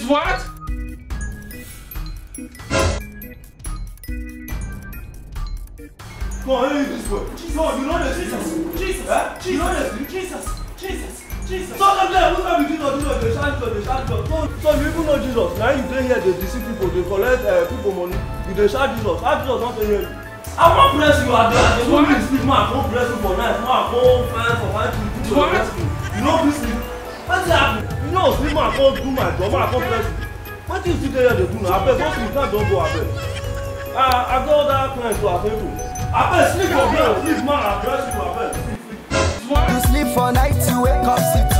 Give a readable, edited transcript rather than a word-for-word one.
What? Come on, leave this way. No, you know this. Jesus. Eh? You know this. Jesus. So I'm there. Look at me, Jesus. They shout Jesus. So you even know Jesus. Now you dey here, they deceive people, they collect people money. You dey shout Jesus. How Jesus not to hear you? I won't bless you. I won't speak, man. I won't bless you for night. Man, I won't find for my people. You know this thing. What's happening? You know, sleep, man. I can't do my job. Man, I can't bless you. What do you sit there to do now? I bet most of you can't don't go. I bet. I got other clients to attend to. I bet sleep for me. Sleep, man. I bless you. I bet. You sleep for night to wake up.